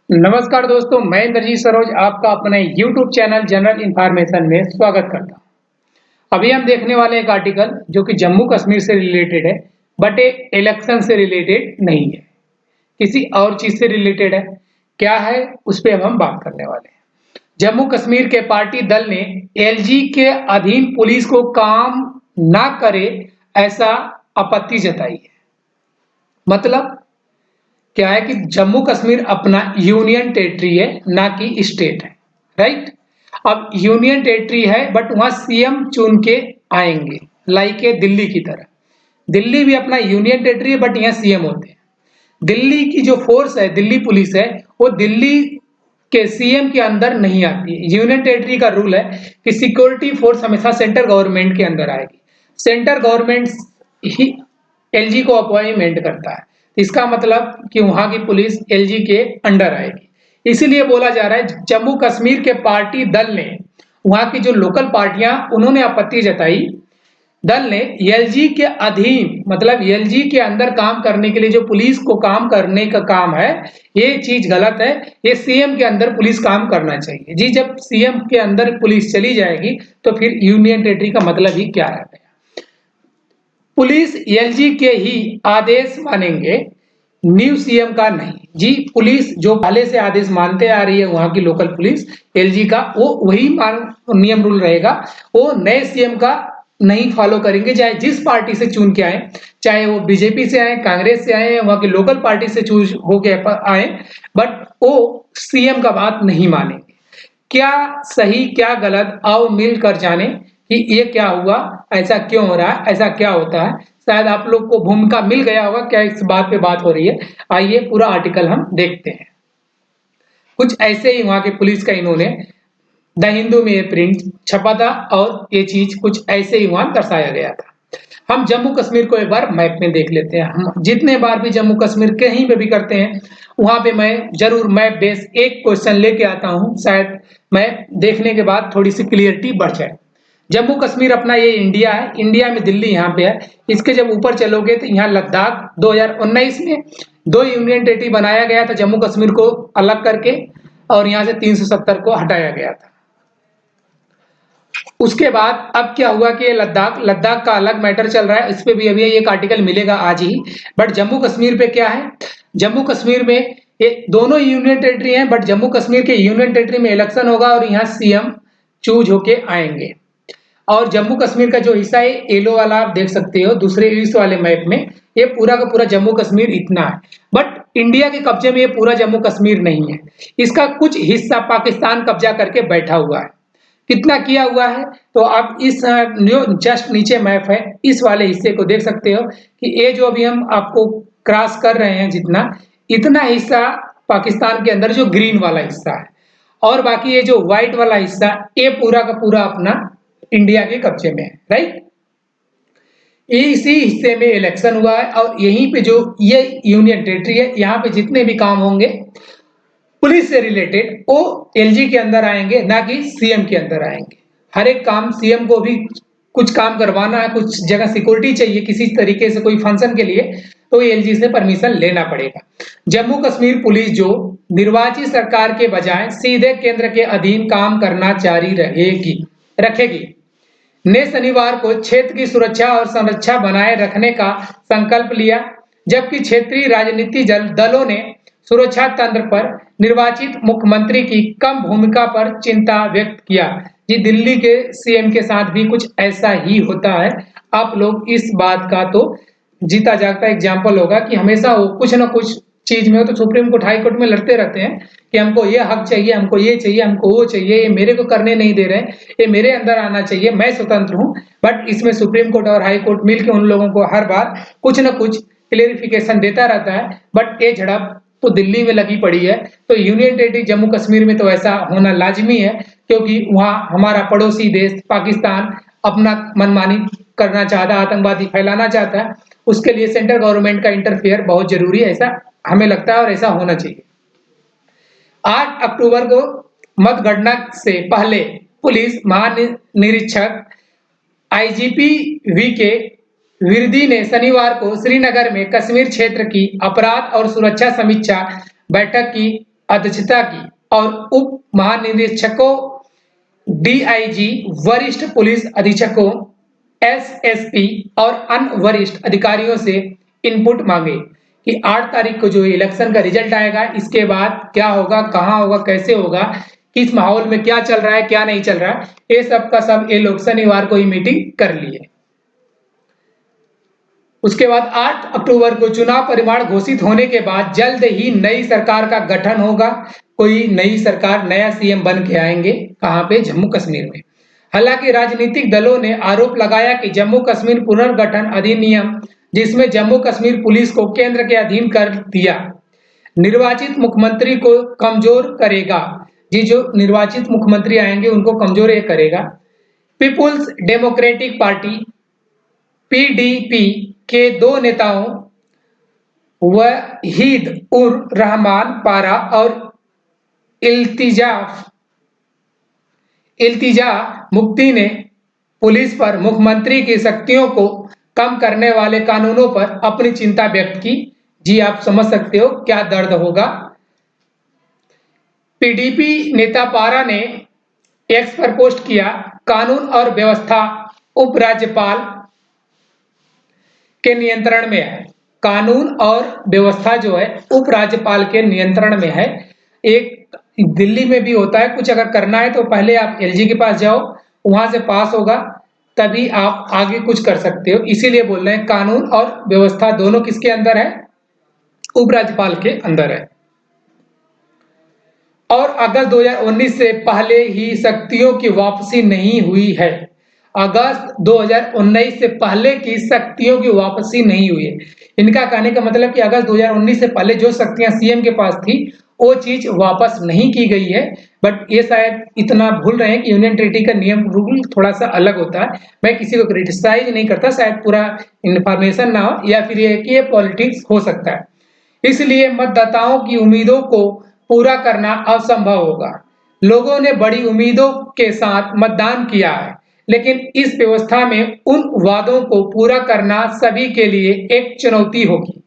नमस्कार दोस्तों, मैं इंद्रजीत सरोज आपका अपने YouTube चैनल जनरल इंफॉर्मेशन में स्वागत करता हूं। अभी हम देखने वाले एक आर्टिकल जो कि जम्मू कश्मीर से रिलेटेड है, बट ये इलेक्शन से रिलेटेड नहीं है, किसी और चीज से रिलेटेड है। क्या है उस पे अब हम बात करने वाले हैं। जम्मू कश्मीर के पार्टी दल ने एलजी के अधीन पुलिस को काम ना करे ऐसा आपत्ति जताई है। मतलब क्या है कि जम्मू कश्मीर अपना यूनियन टेरिटरी है, ना कि स्टेट है, राइट। अब यूनियन टेरिटरी है बट वहां सीएम चुन के आएंगे, लाइक है दिल्ली की तरह। दिल्ली भी अपना यूनियन टेरिटरी है बट यहाँ सीएम होते हैं। दिल्ली की जो फोर्स है, दिल्ली पुलिस है, वो दिल्ली के सीएम के अंदर नहीं आती है। यूनियन टेरिटरी का रूल है कि सिक्योरिटी फोर्स हमेशा सेंट्रल गवर्नमेंट के अंदर आएगी। सेंट्रल गवर्नमेंट ही एलजी को अपॉइंटमेंट करता है। इसका मतलब कि वहां की पुलिस एलजी के अंडर आएगी। इसीलिए बोला जा रहा है जम्मू कश्मीर के पार्टी दल ने, वहां की जो लोकल पार्टियां, उन्होंने आपत्ति जताई। दल ने एलजी के अधीन, मतलब एलजी के अंदर काम करने के लिए जो पुलिस को काम करने का काम है, ये चीज गलत है। ये सीएम के अंदर पुलिस काम करना चाहिए। जी, जब सीएम के अंदर पुलिस चली जाएगी तो फिर यूनियन टेरिटरी का मतलब ही क्या है। पुलिस एलजी के ही आदेश मानेंगे, न्यू सीएम का नहीं। जी, पुलिस जो पहले से आदेश मानते आ रही है, वहां की लोकल पुलिस एलजी का, वो वही नियम रूल रहेगा। वो नए सीएम का नहीं फॉलो करेंगे, चाहे जिस पार्टी से चुन के आए, चाहे वो बीजेपी से आए, कांग्रेस से आए, वहां की लोकल पार्टी से चूज होके आए, बट वो सीएम का बात नहीं मानेंगे। क्या सही क्या गलत, आओ मिलकर जाने कि ये क्या हुआ, ऐसा क्यों हो रहा है, ऐसा क्या होता है। शायद आप लोग को भूमिका मिल गया होगा क्या इस बात पे बात हो रही है। आइए पूरा आर्टिकल हम देखते हैं। कुछ ऐसे ही वहां के पुलिस का इन्होंने द हिंदू में ये प्रिंट छपा था और ये चीज कुछ ऐसे ही वहां दर्शाया गया था। हम जम्मू कश्मीर को एक बार मैप में देख लेते हैं। हम जितने बार भी जम्मू कश्मीर कहीं पे भी करते हैं, वहां पे मैं जरूर मैप बेस एक क्वेश्चन लेके आता हूं, शायद मैं देखने के बाद थोड़ी सी क्लियरिटी बढ़ जाए। जम्मू कश्मीर अपना ये इंडिया है, इंडिया में दिल्ली यहाँ पे है। इसके जब ऊपर चलोगे तो यहाँ लद्दाख 2019 में दो यूनियन टेरिटरी बनाया गया था जम्मू कश्मीर को अलग करके, और यहाँ से 370 को हटाया गया था। उसके बाद अब क्या हुआ कि लद्दाख लद्दाख का अलग मैटर चल रहा है, इस पे भी अभी एक आर्टिकल मिलेगा आज ही। बट जम्मू कश्मीर पे क्या है, जम्मू कश्मीर में ये दोनों यूनियन टेरिटरी हैं, बट जम्मू कश्मीर के यूनियन टेरिटरी में इलेक्शन होगा और यहाँ सीएम चूज होके आएंगे। और जम्मू कश्मीर का जो हिस्सा है येलो वाला आप देख सकते हो दूसरे इस वाले मैप में, ये पूरा का पूरा जम्मू कश्मीर इतना है। बट इंडिया के कब्जे में ये पूरा जम्मू कश्मीर नहीं है, इसका कुछ हिस्सा पाकिस्तान कब्जा करके बैठा हुआ है। कितना किया हुआ है, तो आप इस जो जस्ट नीचे मैप है, इस वाले हिस्से को देख सकते हो कि ये जो अभी हम आपको क्रॉस कर रहे हैं, जितना इतना हिस्सा पाकिस्तान के अंदर जो ग्रीन वाला हिस्सा है, और बाकी ये जो व्हाइट वाला हिस्सा, ये पूरा का पूरा अपना इंडिया के कब्जे में है, राइट। इसी हिस्से में इलेक्शन हुआ है और यहीं पे जो ये यूनियन टेरिटरी है, यहाँ पे जितने भी काम होंगे पुलिस से रिलेटेड, वो एलजी के अंदर आएंगे, ना कि सीएम के अंदर आएंगे। हर एक काम सीएम को भी कुछ काम करवाना है, कुछ जगह सिक्योरिटी चाहिए किसी तरीके से कोई फंक्शन के लिए, तो एलजी से परमिशन लेना पड़ेगा। जम्मू कश्मीर पुलिस जो निर्वाचित सरकार के बजाय सीधे केंद्र के अधीन काम करना जारी रखेगी ने शनिवार को क्षेत्र की सुरक्षा और संरक्षा बनाए रखने का संकल्प लिया, जबकि क्षेत्रीय राजनीतिक दलों ने सुरक्षा तंत्र पर निर्वाचित मुख्यमंत्री की कम भूमिका पर चिंता व्यक्त किया। जी, दिल्ली के सीएम के साथ भी कुछ ऐसा ही होता है। आप लोग इस बात का तो जीता जागता एग्जाम्पल होगा कि हमेशा वो कुछ ना कुछ चीज में हो तो सुप्रीम कोर्ट हाई कोर्ट में लड़ते रहते हैं कि हमको ये हक चाहिए, हमको ये चाहिए, हमको वो चाहिए, ये मेरे को करने नहीं दे रहे, ये मेरे अंदर आना चाहिए, मैं स्वतंत्र हूँ। बट इसमें सुप्रीम कोर्ट और हाई कोर्ट मिलकर उन लोगों को हर बार कुछ ना कुछ क्लेरिफिकेशन देता रहता है। बट ये झड़प तो दिल्ली में लगी पड़ी है, तो यूनियन टेरिटरी जम्मू कश्मीर में तो ऐसा होना लाजमी है, क्योंकि वहां हमारा पड़ोसी देश पाकिस्तान अपना मनमानी करना चाहता है, आतंकवादी फैलाना चाहता है। उसके लिए सेंट्रल गवर्नमेंट का इंटरफेयर बहुत जरूरी है, ऐसा हमें लगता है और ऐसा होना चाहिए। 8 अक्टूबर को मतगणना से पहले पुलिस महानिरीक्षक आईजीपी वी के विरदी ने शनिवार को श्रीनगर में कश्मीर क्षेत्र की अपराध और सुरक्षा समीक्षा बैठक की अध्यक्षता की और उप महानिदेशकों, डीआईजी, वरिष्ठ पुलिस अधीक्षकों, एसएसपी और अन्य वरिष्ठ अधिकारियों से इनपुट मांगे कि 8 तारीख को जो इलेक्शन का रिजल्ट आएगा, इसके बाद क्या होगा, कहां होगा, कैसे होगा, किस माहौल में क्या चल रहा है, क्या नहीं चल रहा है, ये सब का सब ये लोग शनिवार को ही मीटिंग कर लिए। उसके बाद 8 अक्टूबर को चुनाव परिणाम घोषित होने के बाद जल्द ही नई सरकार का गठन होगा। कोई नई सरकार, नया सीएम बन के आएंगे। कहां पे? जम्मू कश्मीर में। हालांकि राजनीतिक दलों ने आरोप लगाया कि जम्मू कश्मीर पुनर्गठन अधिनियम, जिसमें जम्मू कश्मीर पुलिस को केंद्र के अधीन कर दिया, निर्वाचित मुख्यमंत्री को कमजोर करेगा। जी, जो निर्वाचित मुख्यमंत्री आएंगे उनको कमजोर ये करेगा। पीपुल्स डेमोक्रेटिक पार्टी पीडीपी के 2 नेताओं वहीद उर रहमान पारा और इल्तिजा मुफ्ती ने पुलिस पर मुख्यमंत्री की शक्तियों को कम करने वाले कानूनों पर अपनी चिंता व्यक्त की। जी, आप समझ सकते हो क्या दर्द होगा। पीडीपी नेता पारा ने एक्स पर पोस्ट किया, कानून और व्यवस्था उपराज्यपाल के नियंत्रण में है। कानून और व्यवस्था जो है उपराज्यपाल के नियंत्रण में है। एक दिल्ली में भी होता है, कुछ अगर करना है तो पहले आप एलजी के पास जाओ, वहां से पास होगा, तभी आप आगे कुछ कर सकते हो। इसीलिए बोल रहे हैं कानून और व्यवस्था दोनों किसके अंदर है? उपराज्यपाल के अंदर है। और अगस्त 2019 से पहले ही शक्तियों की वापसी नहीं हुई है। अगस्त 2019 से पहले की शक्तियों की वापसी नहीं हुई है। इनका कहने का मतलब कि अगस्त 2019 से पहले जो शक्तियां सीएम के पास थी वो चीज वापस नहीं की गई है। बट ये शायद इतना भूल रहे हैं कि यूनियन टेरिटरी का नियम रूल थोड़ा सा अलग होता है। मैं किसी को क्रिटिसाइज नहीं करता, शायद पूरा इंफॉर्मेशन ना हो या फिर ये कि ये पॉलिटिक्स हो सकता है। इसलिए मतदाताओं की उम्मीदों को पूरा करना असंभव होगा। लोगों ने बड़ी उम्मीदों के साथ मतदान किया है, लेकिन इस व्यवस्था में उन वादों को पूरा करना सभी के लिए एक चुनौती होगी।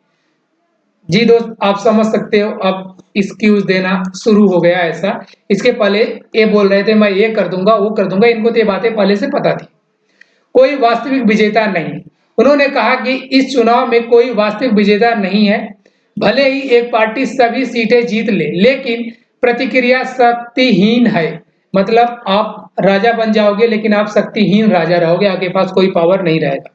जी दोस्त, आप समझ सकते हो अब एक्सक्यूज देना शुरू हो गया ऐसा। इसके पहले ये बोल रहे थे मैं ये कर दूंगा, वो कर दूंगा, इनको तो ये बातें पहले से पता थी। कोई वास्तविक विजेता नहीं। उन्होंने कहा कि इस चुनाव में कोई वास्तविक विजेता नहीं है। भले ही एक पार्टी सभी सीटें जीत ले, लेकिन प्रतिक्रिया शक्तिहीन है। मतलब आप राजा बन जाओगे लेकिन आप शक्तिहीन राजा रहोगे, आपके पास कोई पावर नहीं रहेगा।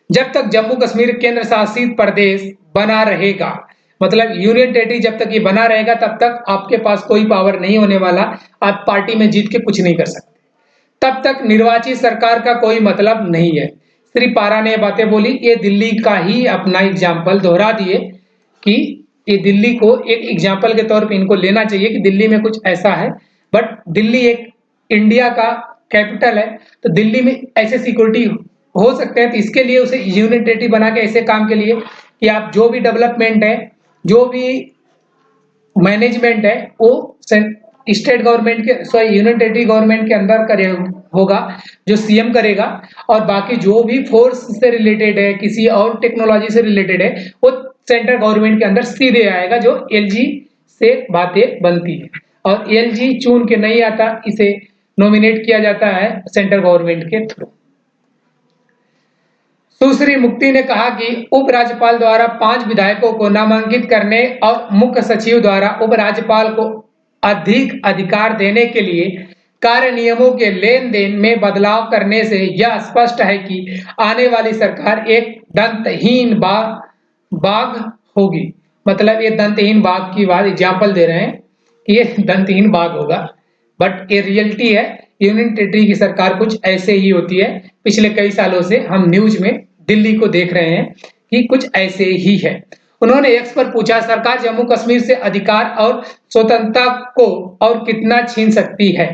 जब तक जम्मू कश्मीर केंद्र शासित प्रदेश बना रहेगा, मतलब यूनियन टेरिटरी जब तक ये बना रहेगा तब तक आपके पास कोई पावर नहीं होने वाला। आप पार्टी में जीत के कुछ नहीं कर सकते। तब तक निर्वाचित सरकार का कोई मतलब नहीं है। श्री पारा ने बातें बोली, ये दिल्ली का ही अपना एग्जाम्पल दोहरा दिए कि ये दिल्ली को एक एग्जाम्पल के तौर पे इनको लेना चाहिए कि दिल्ली में कुछ ऐसा है। बट दिल्ली एक इंडिया का कैपिटल है, तो दिल्ली में ऐसे सिक्योरिटी हो सकते हैं। तो इसके लिए उसे यूनियन टेरिटरी बना के ऐसे काम के लिए कि आप जो भी डेवलपमेंट है, जो भी मैनेजमेंट है, वो स्टेट गवर्नमेंट के, सॉरी, यूनियन टेरिटरी गवर्नमेंट के अंदर करे होगा, जो सीएम करेगा। और बाकी जो भी फोर्स से रिलेटेड है, किसी और टेक्नोलॉजी से रिलेटेड है, वो सेंट्रल गवर्नमेंट के अंदर सीधे आएगा, जो एलजी से बातें बनती है। और एलजी चुन के नहीं आता, इसे नॉमिनेट किया जाता है सेंट्रल गवर्नमेंट के थ्रू। सुश्री मुफ्ती ने कहा कि उपराज्यपाल द्वारा 5 विधायकों को नामांकित करने और मुख्य सचिव द्वारा उपराज्यपाल को अधिक अधिकार देने के लिए कार्य नियमों के लेन देन में बदलाव करने से यह स्पष्ट है कि आने वाली सरकार एक दंतहीन बाघ होगी। मतलब ये दंतहीन बाघ की बात एग्जाम्पल दे रहे हैं कि ये दंतहीन बाघ होगा, बट ये रियलिटी है। यूनियन टेरिटरी की सरकार कुछ ऐसे ही होती है। पिछले कई सालों से हम न्यूज में दिल्ली को देख रहे हैं कि कुछ ऐसे ही है। उन्होंने एक्स पर पूछा, सरकार जम्मू कश्मीर से अधिकार और स्वतंत्रता को और कितना छीन सकती है?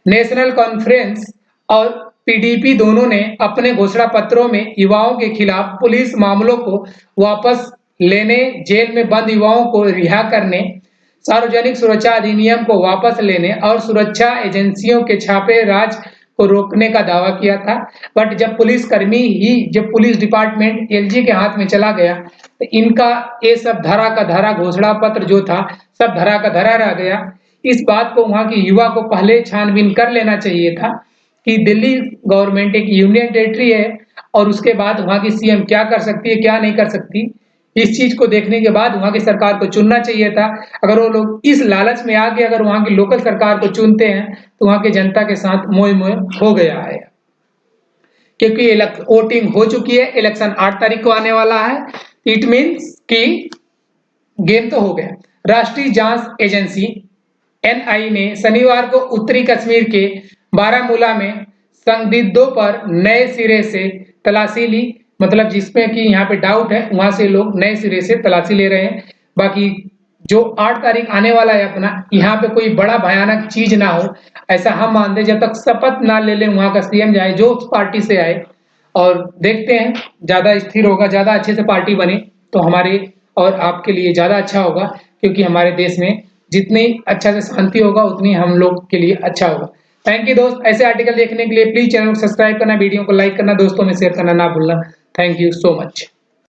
नेशनल कॉन्फ्रेंस और पीडीपी दोनों ने अपने घोषणा पत्रों में युवाओं के खिलाफ पुलिस मामलों को वापस लेने, जेल में बंद युवाओं को रिहा करने, सार्वजनिक सुरक्षा अधिनियम को वापस लेने और सुरक्षा एजेंसियों के छापे राज को रोकने का दावा किया था। बट जब पुलिस डिपार्टमेंट एलजी के हाथ में चला गया तो इनका ये सब धरा का धरा घोषणा पत्र जो था सब धरा का धरा रह गया। इस बात को वहां की युवा को पहले छानबीन कर लेना चाहिए था कि दिल्ली गवर्नमेंट एक यूनियन टेरिटरी है और उसके बाद वहां की सीएम क्या कर सकती है क्या नहीं कर सकती। इस चीज को देखने के बाद वहां की सरकार को चुनना चाहिए था। अगर वो लोग इस लालच में आके अगर वहां की लोकल सरकार को चुनते हैं तो वहां की जनता के साथ मोह मोह हो गया है, क्योंकि वोटिंग हो चुकी है। इलेक्शन 8 तारीख को आने वाला है। इट मीन्स कि गेम तो हो गया। राष्ट्रीय जांच एजेंसी एनआई ने शनिवार को उत्तरी कश्मीर के बारामूला में संदिग्धों पर नए सिरे से तलाशी ली। मतलब जिसमें कि यहाँ पे डाउट है वहां से लोग नए सिरे से तलाशी ले रहे हैं। बाकी जो 8 तारीख आने वाला है अपना, यहाँ पे कोई बड़ा भयानक चीज ना हो ऐसा हम मानते। जब तक शपथ ना ले ले वहां का सीएम जाए जो उस पार्टी से आए, और देखते हैं ज्यादा स्थिर होगा, ज्यादा अच्छे से पार्टी बने तो हमारे और आपके लिए ज्यादा अच्छा होगा, क्योंकि हमारे देश में जितनी अच्छा से शांति होगा उतनी हम लोग के लिए अच्छा होगा। थैंक यू दोस्त। ऐसे आर्टिकल देखने के लिए प्लीज चैनल को सब्सक्राइब करना, वीडियो को लाइक करना, दोस्तों में शेयर करना ना भूलना। Thank you so much.